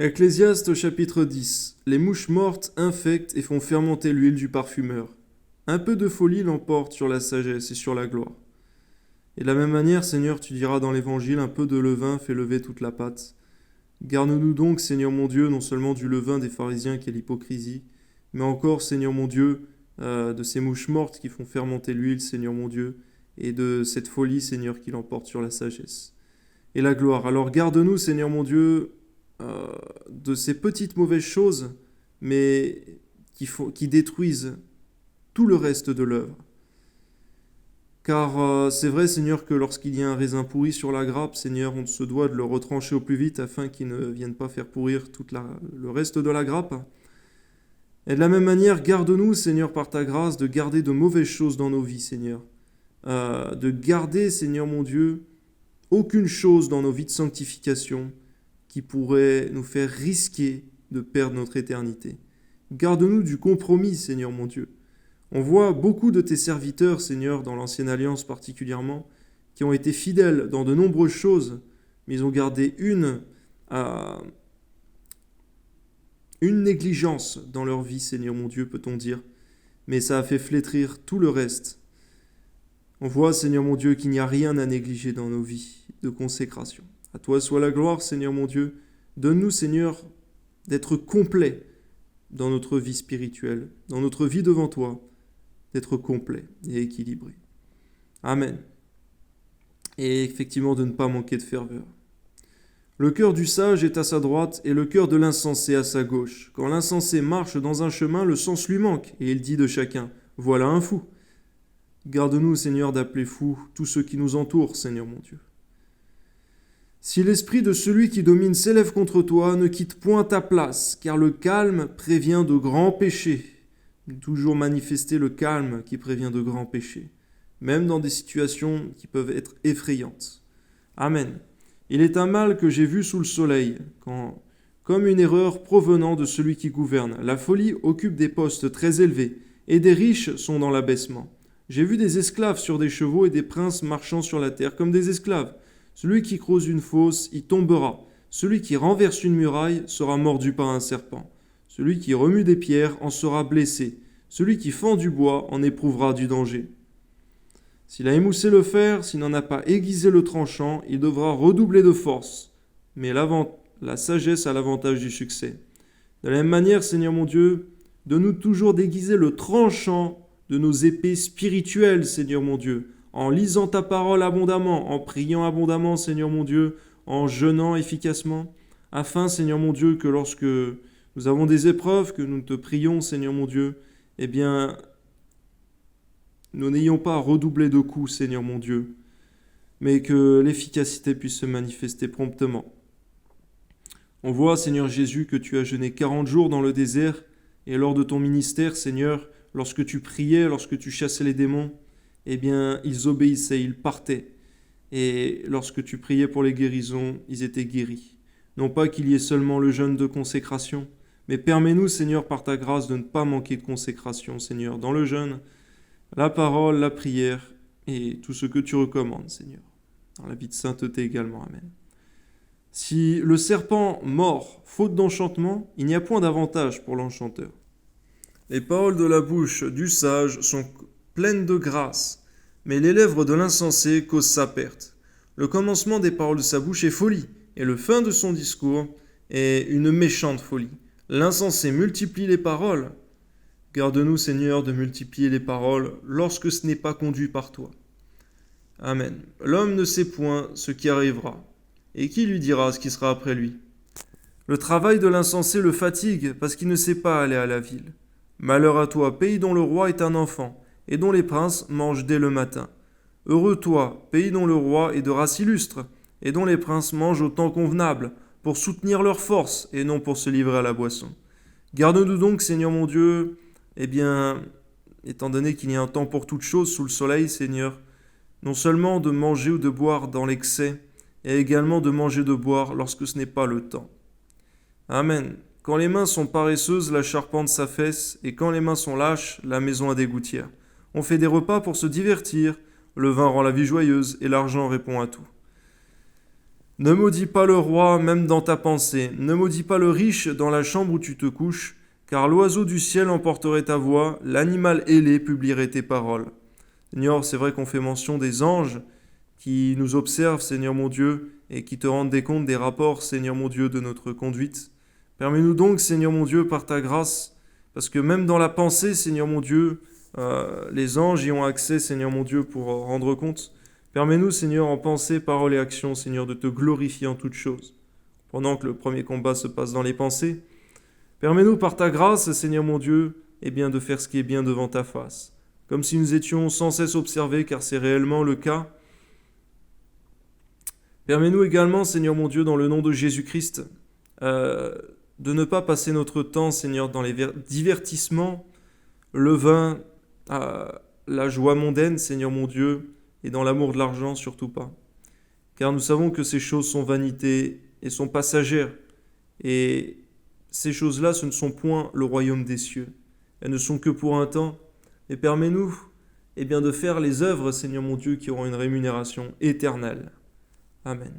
Ecclésiaste au chapitre 10. Les mouches mortes infectent et font fermenter l'huile du parfumeur. Un peu de folie l'emporte sur la sagesse et sur la gloire. Et de la même manière, Seigneur, tu diras dans l'Évangile, un peu de levain fait lever toute la pâte. Garde-nous donc, Seigneur mon Dieu, non seulement du levain des pharisiens qui est l'hypocrisie, mais encore, Seigneur mon Dieu, de ces mouches mortes qui font fermenter l'huile, Seigneur mon Dieu, et de cette folie, Seigneur, qui l'emporte sur la sagesse et la gloire. Alors garde-nous, Seigneur mon Dieu, de ces petites mauvaises choses, mais qui détruisent tout le reste de l'œuvre. Car c'est vrai, Seigneur, que lorsqu'il y a un raisin pourri sur la grappe, Seigneur, on se doit de le retrancher au plus vite afin qu'il ne vienne pas faire pourrir tout le reste de la grappe. Et de la même manière, garde-nous, Seigneur, par ta grâce, de garder de mauvaises choses dans nos vies, Seigneur. De garder, Seigneur mon Dieu, aucune chose dans nos vies de sanctification qui pourrait nous faire risquer de perdre notre éternité. Garde-nous du compromis, Seigneur mon Dieu. On voit beaucoup de tes serviteurs, Seigneur, dans l'Ancienne Alliance particulièrement, qui ont été fidèles dans de nombreuses choses, mais ils ont gardé une négligence dans leur vie, Seigneur mon Dieu, peut-on dire, mais ça a fait flétrir tout le reste. On voit, Seigneur mon Dieu, qu'il n'y a rien à négliger dans nos vies de consécration. À toi soit la gloire, Seigneur mon Dieu. Donne-nous, Seigneur, d'être complets dans notre vie spirituelle, dans notre vie devant toi, d'être complets et équilibrés. Amen. Et effectivement, de ne pas manquer de ferveur. Le cœur du sage est à sa droite et le cœur de l'insensé à sa gauche. Quand l'insensé marche dans un chemin, le sens lui manque, et il dit de chacun, « Voilà un fou !» Garde-nous, Seigneur, d'appeler fous tous ceux qui nous entourent, Seigneur mon Dieu. Si l'esprit de celui qui domine s'élève contre toi, ne quitte point ta place, car le calme prévient de grands péchés. Toujours manifester le calme qui prévient de grands péchés, même dans des situations qui peuvent être effrayantes. Amen. Il est un mal que j'ai vu sous le soleil, comme une erreur provenant de celui qui gouverne. La folie occupe des postes très élevés, et des riches sont dans l'abaissement. J'ai vu des esclaves sur des chevaux et des princes marchant sur la terre comme des esclaves. Celui qui creuse une fosse y tombera. Celui qui renverse une muraille sera mordu par un serpent. Celui qui remue des pierres en sera blessé. Celui qui fend du bois en éprouvera du danger. S'il a émoussé le fer, s'il n'en a pas aiguisé le tranchant, il devra redoubler de force. Mais la sagesse a l'avantage du succès. De la même manière, Seigneur mon Dieu, donne-nous toujours d'aiguiser le tranchant de nos épées spirituelles, Seigneur mon Dieu, en lisant ta parole abondamment, en priant abondamment, Seigneur mon Dieu, en jeûnant efficacement, afin, Seigneur mon Dieu, que lorsque nous avons des épreuves, que nous te prions, Seigneur mon Dieu, eh bien, nous n'ayons pas à redoubler de coups, Seigneur mon Dieu, mais que l'efficacité puisse se manifester promptement. On voit, Seigneur Jésus, que tu as jeûné 40 jours dans le désert, et lors de ton ministère, Seigneur, lorsque tu priais, lorsque tu chassais les démons, eh bien, ils obéissaient, ils partaient. Et lorsque tu priais pour les guérisons, ils étaient guéris. Non pas qu'il y ait seulement le jeûne de consécration, mais permets-nous, Seigneur, par ta grâce, de ne pas manquer de consécration, Seigneur, dans le jeûne, la parole, la prière et tout ce que tu recommandes, Seigneur. Dans la vie de sainteté également, amen. Si le serpent mord, faute d'enchantement, il n'y a point d'avantage pour l'enchanteur. Les paroles de la bouche du sage sont pleines de grâce, mais les lèvres de l'insensé causent sa perte. Le commencement des paroles de sa bouche est folie, et le fin de son discours est une méchante folie. L'insensé multiplie les paroles. Garde-nous, Seigneur, de multiplier les paroles lorsque ce n'est pas conduit par toi. Amen. L'homme ne sait point ce qui arrivera, et qui lui dira ce qui sera après lui? Le travail de l'insensé le fatigue parce qu'il ne sait pas aller à la ville. Malheur à toi, pays dont le roi est un enfant, et dont les princes mangent dès le matin. Heureux toi, pays dont le roi est de race illustre, et dont les princes mangent au temps convenable, pour soutenir leur force, et non pour se livrer à la boisson. Garde-nous donc, Seigneur mon Dieu, eh bien, étant donné qu'il y a un temps pour toute chose sous le soleil, Seigneur, non seulement de manger ou de boire dans l'excès, et également de manger et de boire lorsque ce n'est pas le temps. Amen. Quand les mains sont paresseuses, la charpente s'affaisse, et quand les mains sont lâches, la maison a des gouttières. On fait des repas pour se divertir, le vin rend la vie joyeuse, et l'argent répond à tout. Ne maudis pas le roi même dans ta pensée, ne maudis pas le riche dans la chambre où tu te couches, car l'oiseau du ciel emporterait ta voix, l'animal ailé publierait tes paroles. Seigneur, c'est vrai qu'on fait mention des anges qui nous observent, Seigneur mon Dieu, et qui te rendent des comptes des rapports, Seigneur mon Dieu, de notre conduite. Permets-nous donc, Seigneur mon Dieu, par ta grâce, parce que même dans la pensée, Seigneur mon Dieu, les anges y ont accès, Seigneur mon Dieu, pour rendre compte. Permets-nous, Seigneur, en pensée, parole et action, Seigneur, de te glorifier en toutes choses. Pendant que le premier combat se passe dans les pensées, permets-nous par ta grâce, Seigneur mon Dieu, de faire ce qui est bien devant ta face. Comme si nous étions sans cesse observés, car c'est réellement le cas. Permets-nous également, Seigneur mon Dieu, dans le nom de Jésus-Christ, de ne pas passer notre temps, Seigneur, dans les divertissements, le vin, la joie mondaine, Seigneur mon Dieu, et dans l'amour de l'argent, surtout pas. Car nous savons que ces choses sont vanités et sont passagères. Et ces choses-là, ce ne sont point le royaume des cieux. Elles ne sont que pour un temps. Et permets-nous de faire les œuvres, Seigneur mon Dieu, qui auront une rémunération éternelle. Amen.